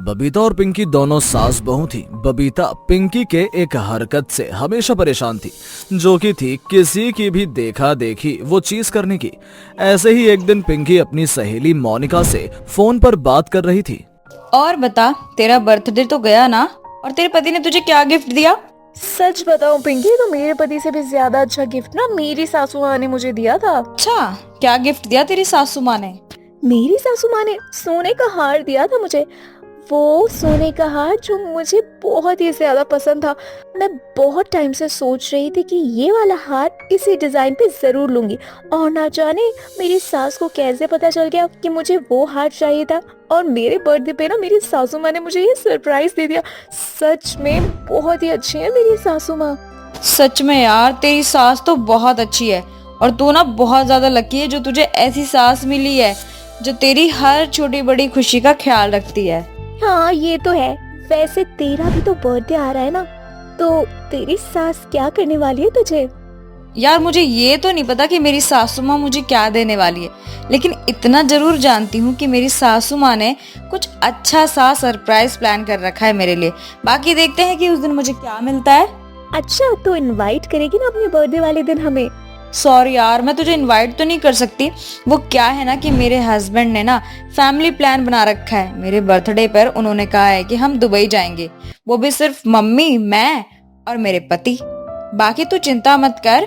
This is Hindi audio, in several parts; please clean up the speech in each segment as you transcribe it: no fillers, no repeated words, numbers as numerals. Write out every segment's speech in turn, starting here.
बबीता और पिंकी दोनों सास बहू थी। बबीता पिंकी के एक हरकत से हमेशा परेशान थी, जो कि थी किसी की भी देखा देखी वो चीज करने की। ऐसे ही एक दिन पिंकी अपनी सहेली मोनिका से फोन पर बात कर रही थी। और बता, तेरा बर्थडे तो गया ना, और तेरे पति ने तुझे क्या गिफ्ट दिया? सच बताऊं पिंकी, तो मेरे पति से भी ज्यादा अच्छा गिफ्ट ना मेरी सासू माँ ने मुझे दिया था। अच्छा, क्या गिफ्ट दिया तेरी सासू माँ ने? मेरी सासू माँ ने सोने का हार दिया था मुझे। वो सोने का हार जो मुझे बहुत ही ज्यादा पसंद था। मैं बहुत टाइम से सोच रही थी कि ये वाला हार इसी डिजाइन पे जरूर लूंगी, और ना जाने मेरी सास को कैसे पता चल गया कि मुझे वो हार चाहिए था, और मेरे बर्थडे पे ना मेरी सासू माँ ने मुझे ये सरप्राइज दे दिया। सच में बहुत ही अच्छी है मेरी सासू माँ। सच में यार, तेरी सास तो बहुत अच्छी है, और तू ना बहुत ज्यादा लकी है जो तुझे ऐसी सास मिली है जो तेरी हर छोटी बड़ी खुशी का ख्याल रखती है। हाँ ये तो है। वैसे तेरा भी तो बर्थडे आ रहा है ना, तो तेरी सास क्या करने वाली है तुझे? यार मुझे ये तो नहीं पता कि मेरी सासू माँ मुझे क्या देने वाली है, लेकिन इतना जरूर जानती हूँ कि मेरी सासू माँ ने कुछ अच्छा सा सरप्राइज प्लान कर रखा है मेरे लिए। बाकी देखते हैं कि उस दिन मुझे क्या मिलता है। अच्छा, तो इनवाइट करेगी ना अपने बर्थडे वाले दिन हमें? सॉरी यार, मैं तुझे इनवाइट तो नहीं कर सकती। वो क्या है ना कि मेरे हस्बैंड ने ना फैमिली प्लान बना रखा है। मेरे बर्थडे पर उन्होंने कहा है कि हम दुबई जाएंगे, वो भी सिर्फ मम्मी, मैं और मेरे पति। बाकी तू चिंता मत कर,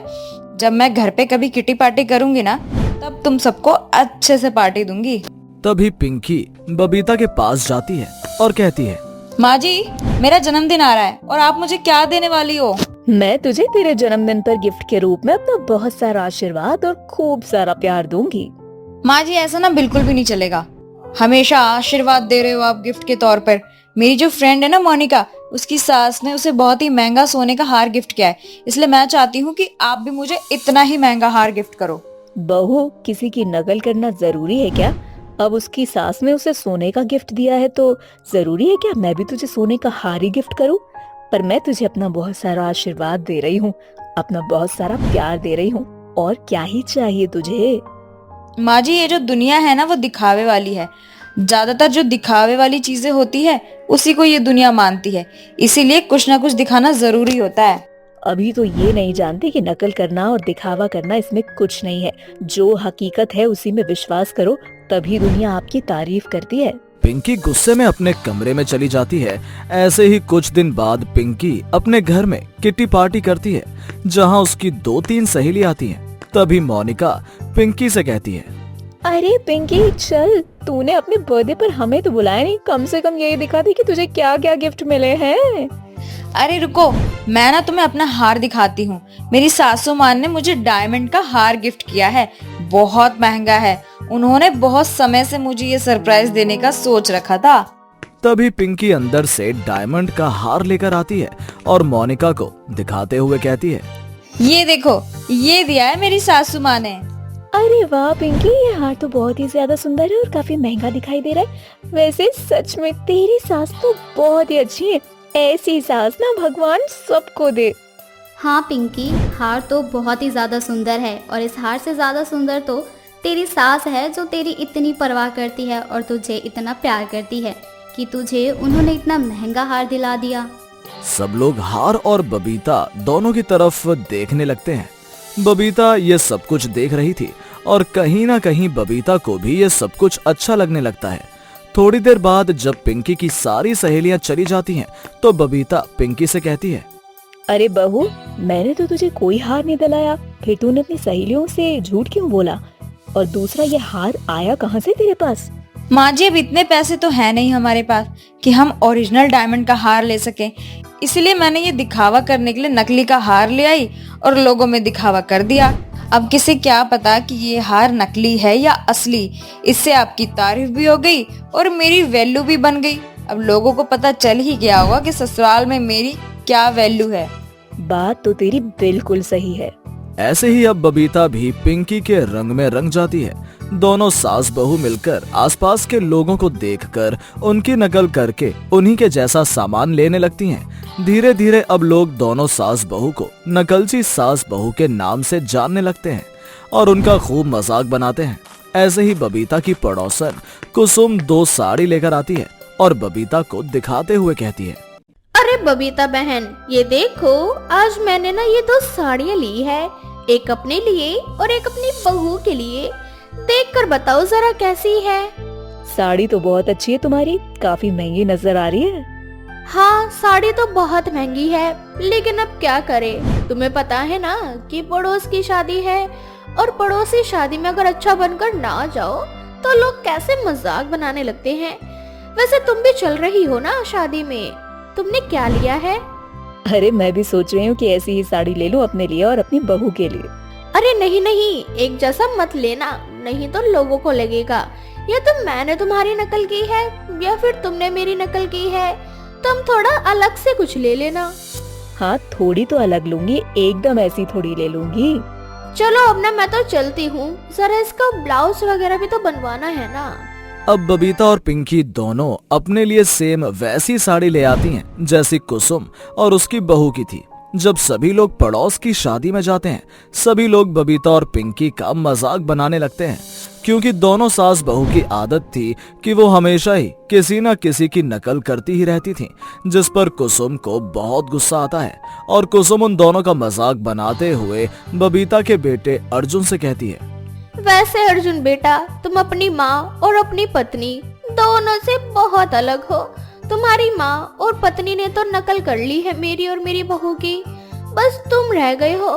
जब मैं घर पे कभी किटी पार्टी करूंगी ना, तब तुम सबको अच्छे से पार्टी दूंगी। तभी पिंकी बबीता के पास जाती है और कहती है, माँ जी, मेरा जन्मदिन आ रहा है और आप मुझे क्या देने वाली हो? मैं तुझे तेरे जन्मदिन पर गिफ्ट के रूप में अपना बहुत सारा आशीर्वाद और खूब सारा प्यार दूंगी। माँ जी, ऐसा ना बिल्कुल भी नहीं चलेगा। हमेशा आशीर्वाद दे रहे हो आप गिफ्ट के तौर पर। मेरी जो फ्रेंड है ना मोनिका, उसकी सास ने उसे बहुत ही महंगा सोने का हार गिफ्ट किया है, इसलिए मैं चाहती हूँ कि आप भी मुझे इतना ही महंगा हार गिफ्ट करो। बहू, किसी की नकल करना जरूरी है क्या? अब उसकी सास ने उसे सोने का गिफ्ट दिया है तो जरूरी है क्या मैं भी तुझे सोने का हार ही गिफ्ट करूं? पर मैं तुझे अपना बहुत सारा आशीर्वाद दे रही हूँ, अपना बहुत सारा प्यार दे रही हूँ, और क्या ही चाहिए तुझे? माँ जी, ये जो दुनिया है ना वो दिखावे वाली है। ज्यादातर जो दिखावे वाली चीजें होती है उसी को ये दुनिया मानती है, इसीलिए कुछ ना कुछ दिखाना जरूरी होता है। अभी तो ये नहीं जानती कि नकल करना और दिखावा करना इसमें कुछ नहीं है। जो हकीकत है उसी में विश्वास करो, तभी दुनिया आपकी तारीफ करती है। पिंकी गुस्से में अपने कमरे में चली जाती है। ऐसे ही कुछ दिन बाद पिंकी अपने घर में किट्टी पार्टी करती है, जहां उसकी 2-3 सहेली आती हैं। तभी मोनिका पिंकी से कहती है, अरे पिंकी चल, तूने अपने बर्थडे पर हमें तो बुलाया नहीं, कम से कम यही दिखा दे कि तुझे क्या क्या गिफ्ट मिले हैं। अरे रुको, मैं ना तुम्हें अपना हार दिखाती हूँ। मेरी सासू माँ ने मुझे डायमंड का हार गिफ्ट किया है, बहुत महंगा है। उन्होंने बहुत समय से मुझे ये सरप्राइज देने का सोच रखा था। तभी पिंकी अंदर से डायमंड का हार लेकर आती है और मोनिका को दिखाते हुए कहती है, ये देखो, ये दिया है मेरी सासू माँ ने। अरे वाह पिंकी, ये हार तो बहुत ही ज्यादा सुंदर है और काफी महंगा दिखाई दे रहा है। वैसे सच में तेरी सास तो बहुत ही अच्छी है। ऐसी सास ना भगवान सबको दे। हाँ पिंकी, हार तो बहुत ही ज़्यादा सुंदर है, और इस हार से ज़्यादा सुंदर तो तेरी सास है जो तेरी इतनी परवाह करती है और तुझे इतना प्यार करती है कि तुझे उन्होंने इतना महंगा हार दिला दिया। सब लोग हार और बबीता दोनों की तरफ देखने लगते हैं। बबीता ये सब कुछ देख रही थी और कहीं ना कहीं बबीता को भी ये सब कुछ अच्छा लगने लगता है। थोड़ी देर बाद जब पिंकी की सारी सहेलियां चली जाती हैं, तो बबीता पिंकी से कहती है, अरे बहू, मैंने तो तुझे कोई हार नहीं दिलाया, फिर तूने अपनी सहेलियों से झूठ क्यों बोला? और दूसरा, ये हार आया कहाँ से तेरे पास? माँ जी, अब इतने पैसे तो है नहीं हमारे पास कि हम ओरिजिनल डायमंड का हार ले सकें, इसलिए मैंने ये दिखावा करने के लिए नकली का हार ले आई और लोगों में दिखावा कर दिया। अब किसे क्या पता कि ये हार नकली है या असली। इससे आपकी तारीफ भी हो गई और मेरी वैल्यू भी बन गई। अब लोगों को पता चल ही गया होगा कि ससुराल में मेरी क्या वैल्यू है। बात तो तेरी बिल्कुल सही है। ऐसे ही अब बबीता भी पिंकी के रंग में रंग जाती है। दोनों सास बहू मिलकर आसपास के लोगों को देखकर उनकी नकल करके उन्हीं के जैसा सामान लेने लगती हैं। धीरे धीरे अब लोग दोनों सास बहू को नकलची सास बहू के नाम से जानने लगते हैं और उनका खूब मजाक बनाते हैं। ऐसे ही बबीता की पड़ोसन कुसुम 2 साड़ी लेकर आती है और बबीता को दिखाते हुए कहती है, अरे बबीता बहन, ये देखो, आज मैंने ना ये 2 साड़ियाँ ली है, एक अपने लिए और एक अपनी बहू के लिए। देखकर बताओ जरा कैसी है। साड़ी तो बहुत अच्छी है तुम्हारी, काफी महंगी नजर आ रही है। हाँ, साड़ी तो बहुत महंगी है, लेकिन अब क्या करें। तुम्हें पता है ना कि पड़ोस की शादी है, और पड़ोसी शादी में अगर अच्छा बनकर ना जाओ तो लोग कैसे मजाक बनाने लगते हैं। वैसे तुम भी चल रही हो ना शादी में, तुमने क्या लिया है? अरे मैं भी सोच रही हूँ कि ऐसी ही साड़ी ले लूं अपने लिए और अपनी बहू के लिए। अरे नहीं नहीं, एक जैसा मत लेना, नहीं तो लोगों को लगेगा या तो मैंने तुम्हारी नकल की है या फिर तुमने मेरी नकल की है। तुम थोड़ा अलग से कुछ ले लेना। हाँ, थोड़ी तो अलग लूंगी, एकदम ऐसी थोड़ी ले लूंगी। चलो अब ना मैं तो चलती हूँ, जरा इसका ब्लाउज वगैरह भी तो बनवाना है ना। अब बबीता और पिंकी दोनों अपने लिए सेम वैसी साड़ी ले आती हैं जैसी कुसुम और उसकी बहू की थी। जब सभी लोग पड़ोस की शादी में जाते हैं, सभी लोग बबीता और पिंकी का मजाक बनाने लगते हैं, क्योंकि दोनों सास बहू की आदत थी कि वो हमेशा ही किसी न किसी की नकल करती ही रहती थी, जिस पर कुसुम को बहुत गुस्सा आता है और कुसुम उन दोनों का मजाक बनाते हुए बबीता के बेटे अर्जुन से कहती है, वैसे अर्जुन बेटा, तुम अपनी माँ और अपनी पत्नी दोनों से बहुत अलग हो। तुम्हारी माँ और पत्नी ने तो नकल कर ली है मेरी और मेरी बहू की, बस तुम रह गए हो।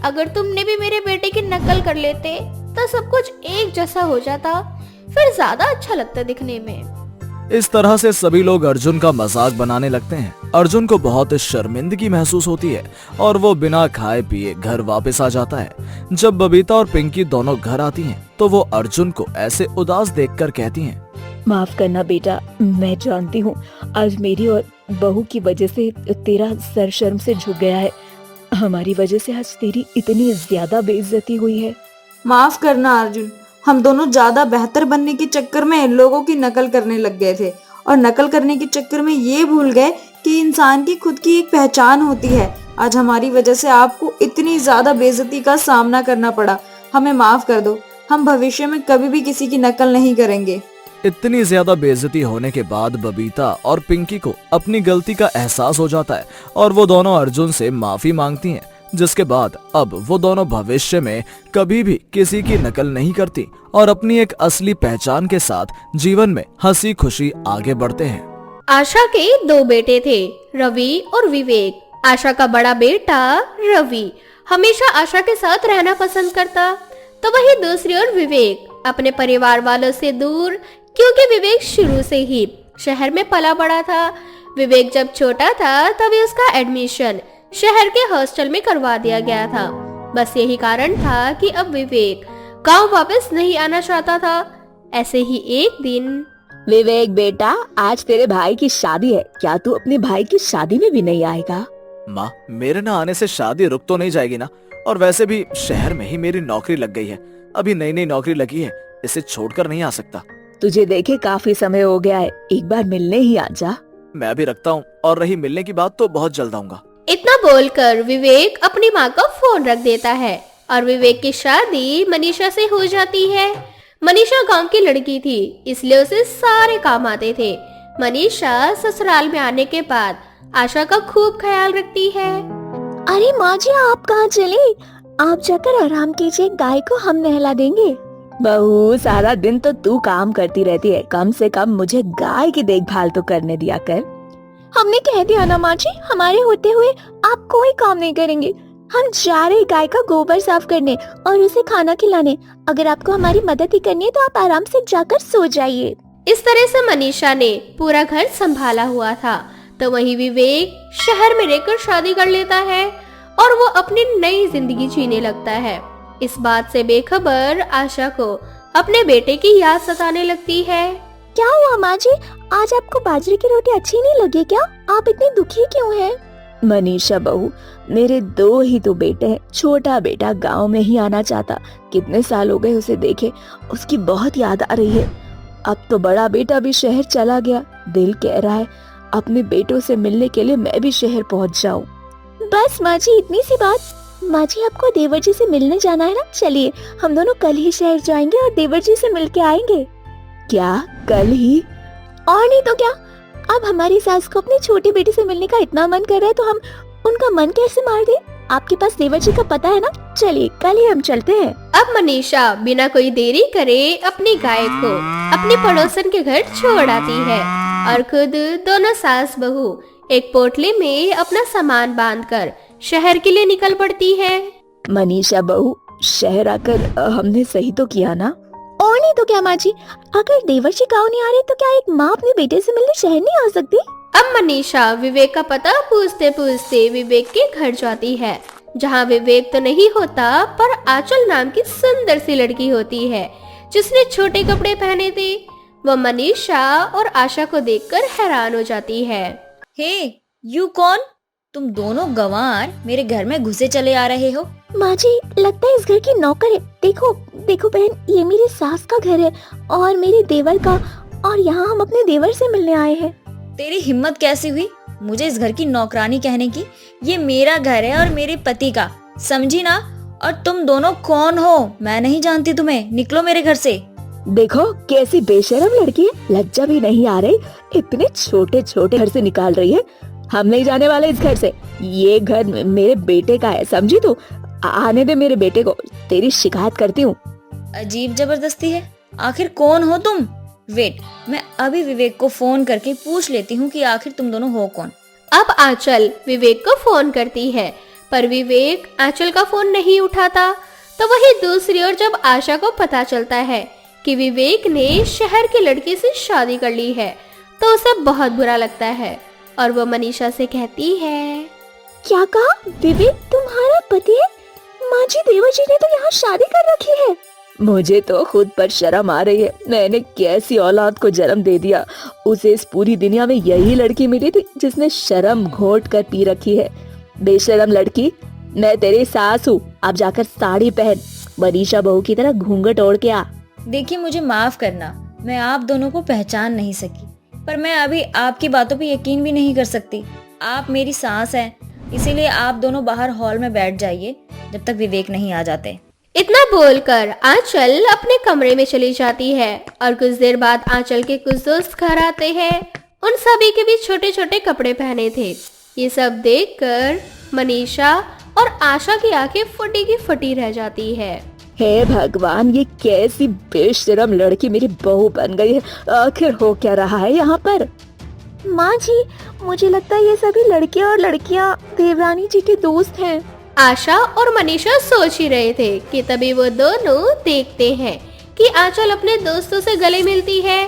अगर तुमने भी मेरे बेटे की नकल कर लेते तो सब कुछ एक जैसा हो जाता, फिर ज्यादा अच्छा लगता दिखने में। इस तरह से सभी लोग अर्जुन का मजाक बनाने लगते हैं। अर्जुन को बहुत शर्मिंदगी महसूस होती है और वो बिना खाए पिए घर वापस आ जाता है। जब बबीता और पिंकी दोनों घर आती हैं, तो वो अर्जुन को ऐसे उदास देखकर कहती हैं, माफ करना बेटा, मैं जानती हूँ आज मेरी और बहू की वजह से तेरा सर शर्म से झुक गया है। हमारी वजह से आज तेरी इतनी ज्यादा बेइज्जती हुई है। माफ करना अर्जुन, हम दोनों ज्यादा बेहतर बनने के चक्कर में लोगों की नकल करने लग गए थे, और नकल करने के चक्कर में ये भूल गए कि इंसान की खुद की एक पहचान होती है। आज हमारी वजह से आपको इतनी ज्यादा बेइज्जती का सामना करना पड़ा। हमें माफ कर दो, हम भविष्य में कभी भी किसी की नकल नहीं करेंगे। इतनी ज्यादा बेइज्जती होने के बाद बबीता और पिंकी को अपनी गलती का एहसास हो जाता है और वो दोनों अर्जुन से माफी मांगती हैं, जिसके बाद अब वो दोनों भविष्य में कभी भी किसी की नकल नहीं करती और अपनी एक असली पहचान के साथ जीवन में हंसी खुशी आगे बढ़ते हैं। आशा के 2 बेटे थे, रवि और विवेक। आशा का बड़ा बेटा रवि हमेशा आशा के साथ रहना पसंद करता, तो वही दूसरी ओर विवेक अपने परिवार वालों से दूर, क्योंकि विवेक शुरू से ही शहर में पला बड़ा था। विवेक जब छोटा था तभी उसका एडमिशन शहर के हॉस्टल में करवा दिया गया था। बस यही कारण था कि अब विवेक गांव वापस नहीं आना चाहता था। ऐसे ही एक दिन, विवेक बेटा, आज तेरे भाई की शादी है, क्या तू अपने भाई की शादी में भी नहीं आएगा? माँ, मेरे न आने से शादी रुक तो नहीं जाएगी ना, और वैसे भी शहर में ही मेरी नौकरी लग गई है। अभी नई नई नौकरी लगी है, इसे छोड़कर नहीं आ सकता। तुझे देखे काफी समय हो गया है, एक बार मिलने ही आ जा। मैं भी रखता हूँ, और रही मिलने की बात तो बहुत जल्द आऊंगा। इतना बोलकर विवेक अपनी माँ का फोन रख देता है और विवेक की शादी मनीषा से हो जाती है। मनीषा गांव की लड़की थी, इसलिए उसे सारे काम आते थे। मनीषा ससुराल में आने के बाद आशा का खूब ख्याल रखती है। अरे माँ जी, आप कहाँ चले? आप जाकर आराम कीजिए, गाय को हम नहला देंगे। बहू, सारा दिन तो तू काम करती रहती है, कम से कम मुझे गाय की देखभाल तो करने दिया कर। हमने कह दिया ना माँ जी, हमारे होते हुए आप कोई काम नहीं करेंगे। हम जा रहे गाय का गोबर साफ करने और उसे खाना खिलाने। अगर आपको हमारी मदद ही करनी है तो आप आराम से जाकर सो जाइए। इस तरह से मनीषा ने पूरा घर संभाला हुआ था। तो वहीं विवेक शहर में रहकर शादी कर लेता है और वो अपनी नई जिंदगी जीने लगता है। इस बात से बेखबर आशा को अपने बेटे की याद सताने लगती है। क्या हुआ माँ जी, आज आपको बाजरे की रोटी अच्छी नहीं लगी क्या? आप इतनी दुखी क्यों हैं? मनीषा बहू, मेरे 2 ही तो बेटे हैं। छोटा बेटा गांव में ही आना चाहता, कितने साल हो गए उसे देखे, उसकी बहुत याद आ रही है। अब तो बड़ा बेटा भी शहर चला गया, दिल कह रहा है अपने बेटों से मिलने के लिए मैं भी शहर पहुंच जाऊं। बस माँ जी, इतनी सी बात। माँ जी, आपको देवर जी से मिलने जाना है ना? चलिए, हम दोनों कल ही शहर जाएंगे और देवर जी से मिल के आएंगे। क्या कल ही? और नहीं तो क्या, अब हमारी सास को अपनी छोटी बेटी से मिलने का इतना मन कर रहा है तो हम उनका मन कैसे मार दे? आपके पास देवर जी का पता है ना? चलिए कल ही हम चलते हैं। अब मनीषा बिना कोई देरी करे अपनी गाय को अपने पड़ोसन के घर छोड़ आती है और खुद दोनों सास बहू एक पोटली में अपना सामान बांधकर शहर के लिए निकल पड़ती है। मनीषा बहू, शहर आकर हमने सही तो किया ना? और नहीं तो क्या माँ जी, अगर देवर जी गाँव नहीं आ रहे तो क्या एक माँ अपने बेटे से मिलने शहर नहीं आ सकती? अब मनीषा विवेक का पता पूछते पूछते विवेक के घर जाती है, जहाँ विवेक तो नहीं होता पर आंचल नाम की सुंदर सी लड़की होती है जिसने छोटे कपड़े पहने थे। वो मनीषा और आशा को देखकर हैरान हो जाती है। हे, यू कौन? तुम दोनों गंवार मेरे घर में घुसे चले आ रहे हो? माँ जी, लगता है इस घर की नौकर है। देखो देखो बहन, ये मेरी सास का घर है और मेरे देवर का, और यहाँ हम अपने देवर से मिलने आए हैं। तेरी हिम्मत कैसी हुई मुझे इस घर की नौकरानी कहने की? ये मेरा घर है और मेरे पति का, समझी ना? और तुम दोनों कौन हो? मैं नहीं जानती तुम्हें, निकलो मेरे घर से। देखो कैसी बेशरम लड़की है, लज्जा भी नहीं आ रही, इतने छोटे छोटे घर से निकाल रही है। हम नहीं जाने वाले इस घर से, ये घर मेरे बेटे का है, समझी तू? आने दे मेरे बेटे को, तेरी शिकायत करती हूँ। अजीब जबरदस्ती है। आखिर कौन हो तुम? वेट, मैं अभी विवेक को फोन करके पूछ लेती हूँ कि आखिर तुम दोनों हो कौन। अब आंचल विवेक को फोन करती है पर विवेक आंचल का फोन नहीं उठाता। तो वही दूसरी ओर जब आशा को पता चलता है कि विवेक ने शहर की लड़की से शादी कर ली है तो उसे बहुत बुरा लगता है और वो मनीषा से कहती है, क्या कहा? विवेक तुम्हारा पति है? माँ जी, देवर जी ने तो यहाँ शादी कर रखी है। मुझे तो खुद पर शर्म आ रही है, मैंने कैसी औलाद को जन्म दे दिया। उसे इस पूरी दुनिया में यही लड़की मिली थी जिसने शर्म घोट कर पी रखी है। बेशरम लड़की, मैं तेरी सास हूँ, अब जाकर साड़ी पहन, मनीषा बहू की तरह घूंघट ओढ़ के आ। देखिए, मुझे माफ करना, मैं आप दोनों को पहचान नहीं सकी, पर मैं अभी आपकी बातों पे यकीन भी नहीं कर सकती। आप मेरी सास हैं, इसीलिए आप दोनों बाहर हॉल में बैठ जाइए जब तक विवेक नहीं आ जाते। इतना बोलकर आंचल अपने कमरे में चली जाती है और कुछ देर बाद आंचल के कुछ दोस्त घर आते हैं। उन सभी के भी छोटे छोटे कपड़े पहने थे। ये सब देखकर मनीषा और आशा की आंखें फटी की फटी रह जाती है। हे भगवान, ये कैसी बेशरम लड़की मेरी बहू बन गई है। आखिर हो क्या रहा है यहाँ पर? माँ जी, मुझे लगता है ये सभी लड़के और लड़कियाँ देवरानी जी के दोस्त हैं। आशा और मनीषा सोच ही रहे थे कि तभी वो दोनों देखते हैं कि आंचल अपने दोस्तों से गले मिलती है।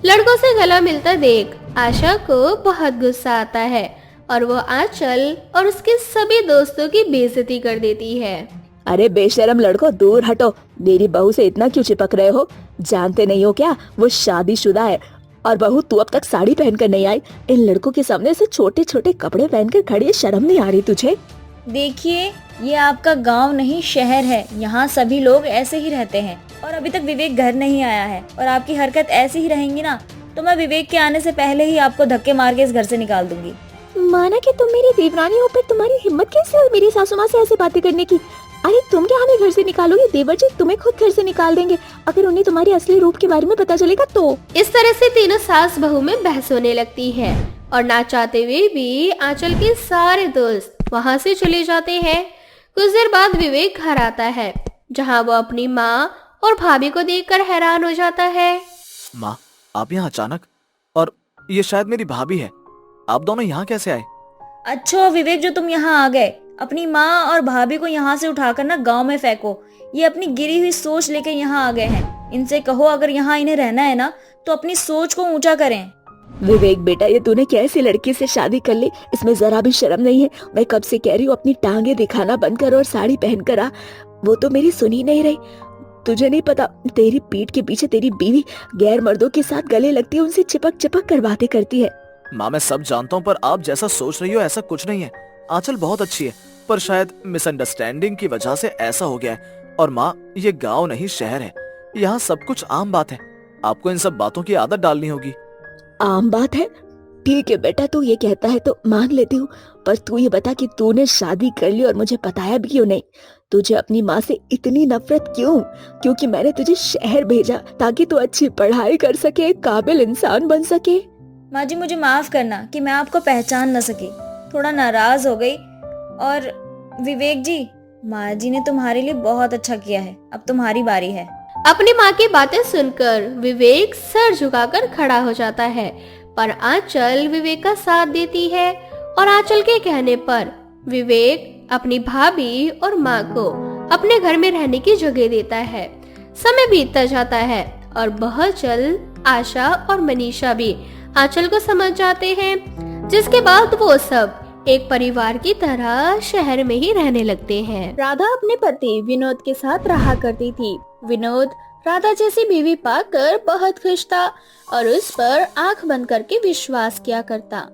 लड़कों से गला मिलता देख आशा को बहुत गुस्सा आता है और वो आंचल और उसके सभी दोस्तों की बेइज्जती कर देती है। अरे बेशरम लड़को, दूर हटो, मेरी बहू से इतना क्यों चिपक रहे हो? जानते नहीं हो क्या, वो शादीशुदा है। और बहू, तू अब तक साड़ी पहनकर नहीं आई, इन लड़कों के सामने से छोटे छोटे कपड़े पहनकर खड़ी है, शर्म नहीं आ रही तुझे? देखिए, ये आपका गांव नहीं शहर है, यहाँ सभी लोग ऐसे ही रहते हैं और अभी तक विवेक घर नहीं आया है और आपकी हरकत ऐसी ही रहेंगी ना तो मैं विवेक के आने से पहले ही आपको धक्के मार के इस घर से निकाल दूंगी। माना कि तुम मेरी देवरानी हो, पर तुम्हारी हिम्मत कैसे हुई मेरी सासू माँ से ऐसे बातें करने की? अरे तुम क्या हमें घर से निकालोगी? देवर जी तुम्हें खुद घर से निकाल देंगे अगर उन्हें तुम्हारे असली रूप के बारे में पता चलेगा तो। इस तरह से तीनों सास बहू में बहस होने लगती है और ना चाहते हुए भी आंचल के सारे दोस्त वहाँ से चले जाते हैं। कुछ देर बाद विवेक घर आता है जहाँ वो अपनी माँ और भाभी को देखकर हैरान हो जाता है। माँ, आप यहाँ अचानक? और ये शायद मेरी भाभी है, आप दोनों यहाँ कैसे आए? अच्छा विवेक, जो तुम यहाँ आ गए, अपनी माँ और भाभी को यहाँ से उठाकर ना गांव में फेंको। ये अपनी गिरी हुई सोच लेकर यहाँ आ गए हैं। इनसे कहो अगर यहाँ इन्हें रहना है ना तो अपनी सोच को ऊंचा करें। विवेक बेटा, ये तूने कैसी लड़की से शादी कर ली, इसमें जरा भी शर्म नहीं है? मैं कब से कह रही हूँ अपनी टांगे दिखाना बंद कर और साड़ी पहन कर आ, वो तो मेरी सुनी नहीं रही। तुझे नहीं पता, तेरी पीठ के पीछे तेरी बीवी गैर मर्दों के साथ गले लगती है, उनसे चिपक चिपक कर बातें करती है। माँ, मैं सब जानता हूँ पर आप जैसा सोच रही हो ऐसा कुछ नहीं है। आंचल बहुत अच्छी है पर शायद मिसअंडरस्टैंडिंग की वजह से ऐसा हो गया है। और माँ, ये गाँव नहीं शहर है, यहाँ सब कुछ आम बात है। आपको इन सब बातों की आदत डालनी होगी। आम बात है? ठीक है बेटा, तू ये कहता है तो मान लेती हूँ, पर तू ये बता कि तूने शादी कर ली और मुझे बताया भी क्यों नहीं? तुझे अपनी माँ से इतनी नफरत क्यों? क्योंकि मैंने तुझे शहर भेजा ताकि तू अच्छी पढ़ाई कर सके, एक काबिल इंसान बन सके। माँ जी मुझे माफ करना कि मैं आपको पहचान न सकी, थोड़ा नाराज हो गई। और विवेक जी, माँ जी ने तुम्हारे लिए बहुत अच्छा किया है, अब तुम्हारी बारी है। अपनी माँ की बातें सुनकर विवेक सर झुकाकर खड़ा हो जाता है, पर आंचल विवेक का साथ देती है और आंचल के कहने पर विवेक अपनी भाभी और माँ को अपने घर में रहने की जगह देता है। समय बीतता जाता है और बहुत जल्द आशा और मनीषा भी आंचल को समझ जाते हैं, जिसके बाद वो सब एक परिवार की तरह शहर में ही रहने लगते हैं। राधा अपने पति विनोद के साथ रहा करती थी। विनोद राधा जैसी बीवी पाकर बहुत खुश था और उस पर आंख बंद करके विश्वास किया करता।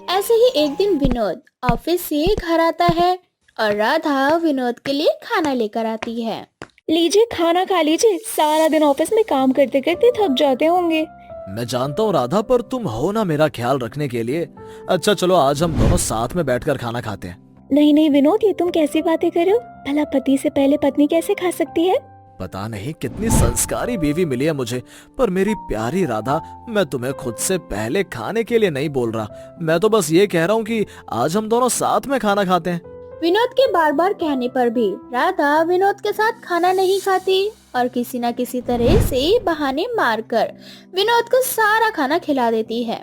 ऐसे ही एक दिन विनोद ऑफिस से घर आता है और राधा विनोद के लिए खाना लेकर आती है। लीजिए खाना खा लीजिए, सारा दिन ऑफिस में काम करते करते थक जाते होंगे। मैं जानता हूँ राधा, पर तुम हो ना मेरा ख्याल रखने के लिए। अच्छा चलो आज हम दोनों साथ में बैठकर खाना खाते हैं। नहीं नहीं विनोद, ये तुम कैसी बातें कर रहे हो? भला पति से पहले पत्नी कैसे खा सकती है? पता नहीं कितनी संस्कारी बीवी मिली है मुझे, पर मेरी प्यारी राधा, मैं तुम्हें खुद से पहले खाने के लिए नहीं बोल रहा। मैं तो बस ये कह रहा हूँ कि आज हम दोनों साथ में खाना खाते हैं। विनोद के बार बार कहने पर भी राधा विनोद के साथ खाना नहीं खाती और किसी न किसी तरह से बहाने मारकर विनोद को सारा खाना खिला देती है।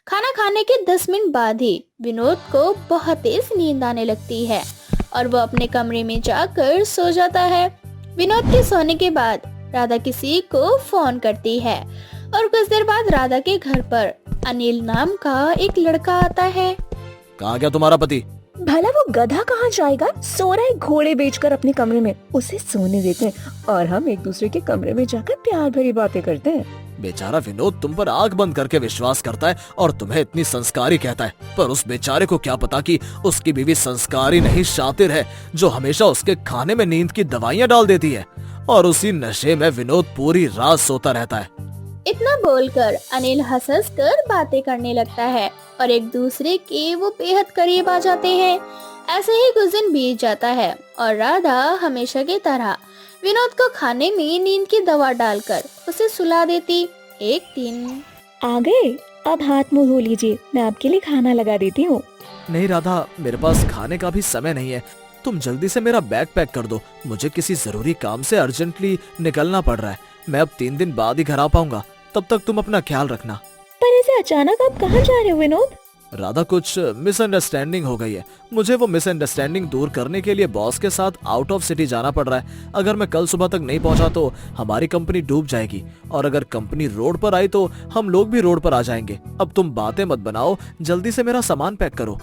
खाना खाने के 10 मिनट बाद ही विनोद को बहुत तेज नींद आने लगती है और वो अपने कमरे में जाकर सो जाता है। विनोद के सोने के बाद राधा किसी को फोन करती है और कुछ देर बाद राधा के घर पर अनिल नाम का एक लड़का आता है। कहाँ गया तुम्हारा पति? भला वो गधा कहाँ जाएगा? सो रहा है घोड़े बेचकर अपने कमरे में। उसे सोने देते हैं और हम एक दूसरे के कमरे में जाकर प्यार भरी बातें करते हैं। बेचारा विनोद तुम पर आंख बंद करके विश्वास करता है और तुम्हें इतनी संस्कारी कहता है, पर उस बेचारे को क्या पता कि उसकी बीवी संस्कारी नहीं शातिर है, जो हमेशा उसके खाने में नींद की दवाइयाँ डाल देती है और उसी नशे में विनोद पूरी रात सोता रहता है। इतना बोलकर अनिल हंस कर बातें करने लगता है और एक दूसरे के वो बेहद करीब आ जाते हैं। ऐसे ही कुछ दिन बीत जाता है और राधा हमेशा की तरह विनोद को खाने में नींद की दवा डालकर उसे सुला देती। एक दिन आ गए, अब हाथ मुंह धो लीजिए, मैं आपके लिए खाना लगा देती हूँ। नहीं राधा, मेरे पास खाने का भी समय नहीं है, तुम जल्दी से मेरा बैग पैक कर दो, मुझे किसी जरूरी काम से अर्जेंटली निकलना पड़ रहा है। मैं अब 3 दिन बाद ही घर आ पाऊंगा, तब तक तुम अपना ख्याल रखना। पर ऐसे अचानक आप कहाँ जा रहे हो विनोद? राधा, कुछ मिसअंडरस्टैंडिंग हो गई है। मुझे वो मिसअंडरस्टैंडिंग दूर करने के लिए बॉस के साथ आउट ऑफ सिटी जाना पड़ रहा है। अगर मैं कल सुबह तक नहीं पहुंचा तो हमारी कंपनी डूब जाएगी और अगर कंपनी रोड पर आई तो हम लोग भी रोड पर आ जाएंगे। अब तुम बातें मत बनाओ, जल्दी से मेरा सामान पैक करो।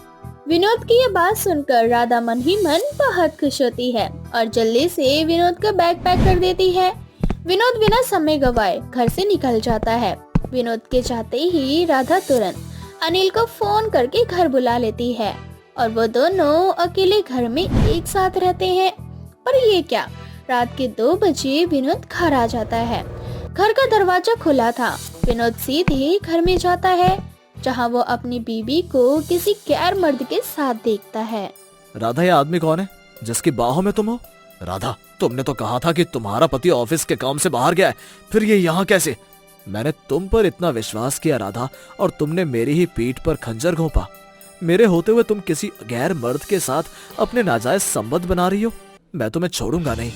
विनोद की ये बात सुनकर राधा मन ही मन बहुत खुश होती है और जल्दी से विनोद का बैग पैक कर देती है। विनोद बिना समय गवाए घर से निकल जाता है। विनोद के जाते ही राधा तुरंत अनिल को फोन करके घर बुला लेती है और वो दोनों अकेले घर में एक साथ रहते हैं। पर ये क्या, रात के 2 बजे विनोद घर आ जाता है। घर का दरवाजा खुला था। विनोद सीधे घर में जाता है जहां वो अपनी बीवी को किसी गैर मर्द के साथ देखता है। राधा, ये आदमी कौन है जिसकी बाहों में तुम हो? राधा, तुमने तो कहा था कि तुम्हारा पति ऑफिस के काम से बाहर गया है, फिर ये यहाँ कैसे? मैंने तुम पर इतना विश्वास किया राधा, और तुमने मेरी ही पीठ पर खंजर घोंपा। मेरे होते हुए तुम किसी गैर मर्द के साथ अपने नाजायज संबंध बना रही हो। मैं तुम्हें छोड़ूंगा नहीं।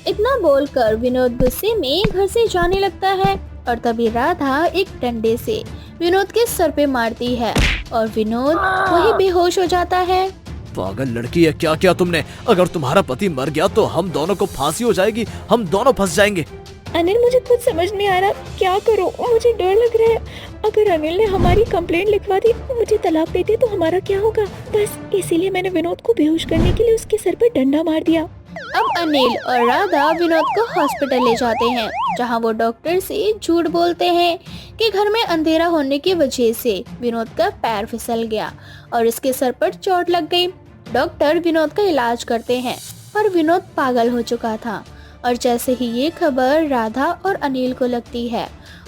इतना बोलकर विनोद गुस्से में घर से जाने लगता है और तभी राधा एक डंडे से विनोद के सर पे मारती है और विनोद वही बेहोश हो जाता है। पागल लड़की है, क्या किया तुमने? अगर तुम्हारा पति मर गया तो हम दोनों को फांसी हो जाएगी, हम दोनों फंस जाएंगे। अनिल, मुझे कुछ समझ नहीं आ रहा, क्या करूं? मुझे डर लग रहा है। अगर अनिल ने हमारी कंप्लेंट लिखवा दी, मुझे तलाक देते तो हमारा क्या होगा? बस इसीलिए मैंने विनोद को बेहोश करने के लिए उसके सर पर डंडा मार दिया। अब अनिल और राधा विनोद को हॉस्पिटल ले जाते हैं जहां वो डॉक्टर से झूठ बोलते हैं कि घर में अंधेरा होने की वजह से विनोद का पैर फिसल गया और इसके सर पर चोट लग गई। डॉक्टर विनोद का इलाज करते हैं पर विनोद पागल हो चुका था और जैसे ही ये खबर राधा और अनिल को लगती है,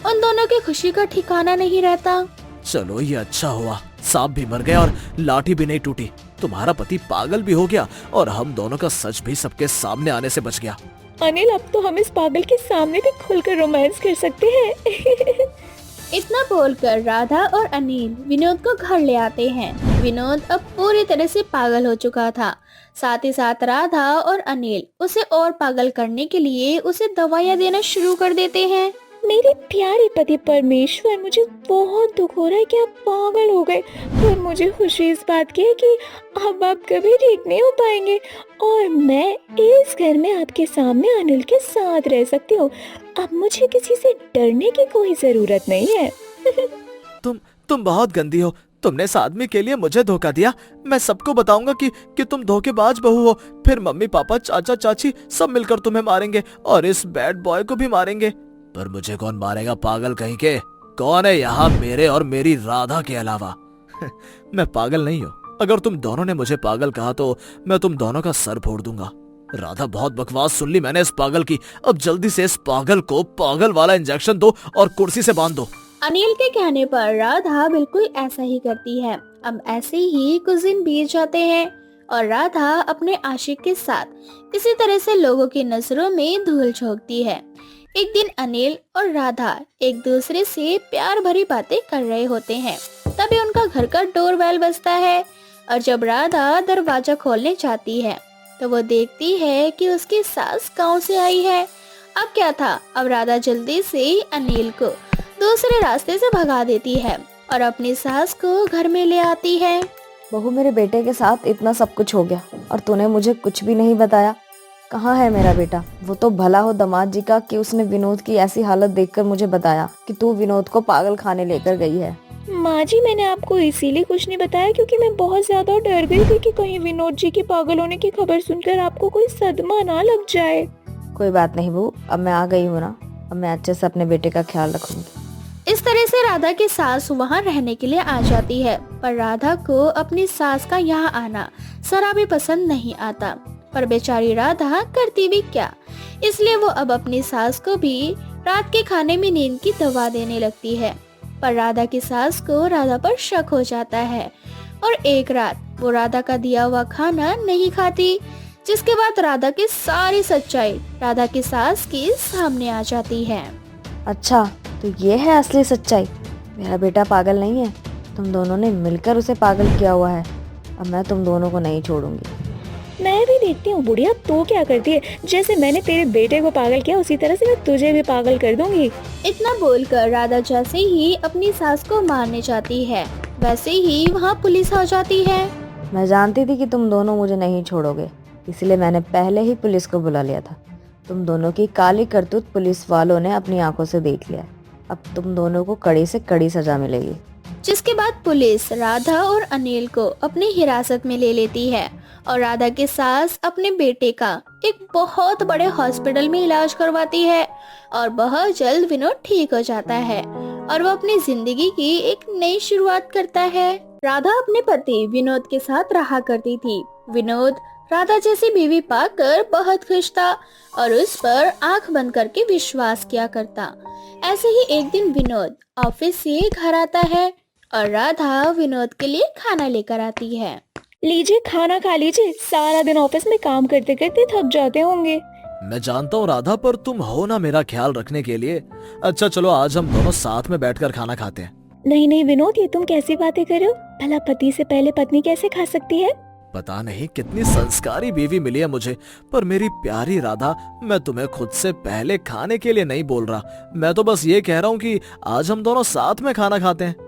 उन दोनों की खुशी का ठिकाना नहीं रहता। चलो ये अच्छा हुआ, सांप भी मर गया और लाठी भी नहीं टूटी। तुम्हारा पति पागल भी हो गया और हम दोनों का सच भी सबके सामने आने से बच गया। अनिल, अब तो हम इस पागल के सामने भी खुलकर रोमांस कर सकते हैं। इतना बोलकर राधा और अनिल विनोद को घर ले आते हैं। विनोद अब पूरी तरह से पागल हो चुका था। साथ ही साथ राधा और अनिल उसे और पागल करने के लिए उसे दवाइयाँ देना शुरू कर देते हैं। मेरे प्यारे पति परमेश्वर, मुझे बहुत दुख हो रहा है कि आप पागल हो गए, और मुझे खुशी इस बात की है कि अब आप कभी ठीक नहीं हो पाएंगे और मैं इस घर में आपके सामने अनिल के साथ रह सकती हूँ। अब मुझे किसी से डरने की कोई जरूरत नहीं है। तुम बहुत गंदी हो। तुमने इस आदमी के लिए मुझे धोखा दिया। मैं सबको बताऊंगा कि तुम धोखेबाज बहू हो। फिर मम्मी पापा चाचा चाची सब मिलकर तुम्हें मारेंगे और इस बैड बॉय को भी मारेंगे। पर मुझे कौन मारेगा, पागल कहीं के? कौन है यहाँ मेरे और मेरी राधा के अलावा? मैं पागल नहीं हूँ। अगर तुम दोनों ने मुझे पागल कहा तो मैं तुम दोनों का सर फोड़ दूंगा। राधा, बहुत बकवास सुन ली मैंने इस पागल की। अब जल्दी से इस पागल को पागल वाला इंजेक्शन दो और कुर्सी से बांध दो। अनिल के कहने पर राधा बिल्कुल ऐसा ही करती है। अब ऐसे ही कुछ दिन बीत जाते हैं और राधा अपने आशिक के साथ इसी तरह से लोगों की नजरों में धूल झोंकती है। एक दिन अनिल और राधा एक दूसरे से प्यार भरी बातें कर रहे होते हैं। तभी उनका घर का डोरबेल बजता है और जब राधा दरवाजा खोलने जाती है तो वो देखती है कि उसकी सास गांव से आई है। अब क्या था, अब राधा जल्दी से अनिल को दूसरे रास्ते से भगा देती है और अपनी सास को घर में ले आती है। बहू, मेरे बेटे के साथ इतना सब कुछ हो गया और तूने मुझे कुछ भी नहीं बताया। कहाँ है मेरा बेटा? वो तो भला हो दामाद जी का कि उसने विनोद की ऐसी हालत देखकर मुझे बताया कि तू विनोद को पागल खाने लेकर गई है। माँ जी, मैंने आपको इसीलिए कुछ नहीं बताया क्योंकि मैं बहुत ज्यादा डर गई थी कि कहीं विनोद जी के पागल होने की खबर सुनकर आपको कोई सदमा ना लग जाए। कोई बात नहीं बहू, अब मैं आ गई हूँ ना, अब मैं अच्छे से अपने बेटे का ख्याल रखूंगी। इस तरह से राधा की सास वहाँ रहने के लिए आ जाती है, पर राधा को अपनी सास का यहाँ आना जरा भी पसंद नहीं आता। पर बेचारी राधा करती भी क्या, इसलिए वो अब अपनी सास को भी रात के खाने में नींद की दवा देने लगती है। पर राधा की सास को राधा पर शक हो जाता है और एक रात वो राधा का दिया हुआ खाना नहीं खाती, जिसके बाद राधा की सारी सच्चाई राधा की सास के सामने आ जाती है। अच्छा, तो ये है असली सच्चाई। मेरा बेटा पागल नहीं है, तुम दोनों ने मिलकर उसे पागल किया हुआ है। अब मैं तुम दोनों को नहीं छोड़ूंगी। मैं भी देखती हूँ बुढ़िया तो क्या करती है। जैसे मैंने तेरे बेटे को पागल किया उसी तरह से मैं तुझे भी पागल कर दूंगी। इतना बोलकर राधा जैसे ही अपनी सास को मारने जाती है वैसे ही वहाँ पुलिस आ जाती है। मैं जानती थी कि तुम दोनों मुझे नहीं छोड़ोगे, इसलिए मैंने पहले ही पुलिस को बुला लिया था। तुम दोनों की काली करतूत पुलिस वालों ने अपनी आंखों से देख लिया। अब तुम दोनों को कड़ी से कड़ी सजा मिलेगी। जिसके बाद पुलिस राधा और अनिल को अपनी हिरासत में ले लेती है और राधा की सास अपने बेटे का एक बहुत बड़े हॉस्पिटल में इलाज करवाती है और बहुत जल्द विनोद ठीक हो जाता है और वो अपनी जिंदगी की एक नई शुरुआत करता है। राधा अपने पति विनोद के साथ रहा करती थी। विनोद राधा जैसी बीवी पाकर बहुत खुश था और उस पर आंख बंद करके विश्वास किया करता। ऐसे ही एक दिन विनोद ऑफिस से घर आता है और राधा विनोद के लिए खाना लेकर आती है। लीजिए, खाना खा लीजिए। सारा दिन ऑफिस में काम करते करते थक जाते होंगे। मैं जानता हूँ राधा, पर तुम हो ना मेरा ख्याल रखने के लिए। अच्छा चलो, आज हम दोनों साथ में बैठकर खाना खाते हैं। नहीं नहीं विनोद, ये तुम कैसी बातें कर रहे हो? भला पति से पहले पत्नी कैसे खा सकती है? पता नहीं कितनी संस्कारी बीवी मिली है मुझे, पर मेरी प्यारी राधा, मैं तुम्हें खुद से पहले खाने के लिए नहीं बोल रहा। मैं तो बस ये कह रहा हूँ कि आज हम दोनों साथ में खाना खाते हैं।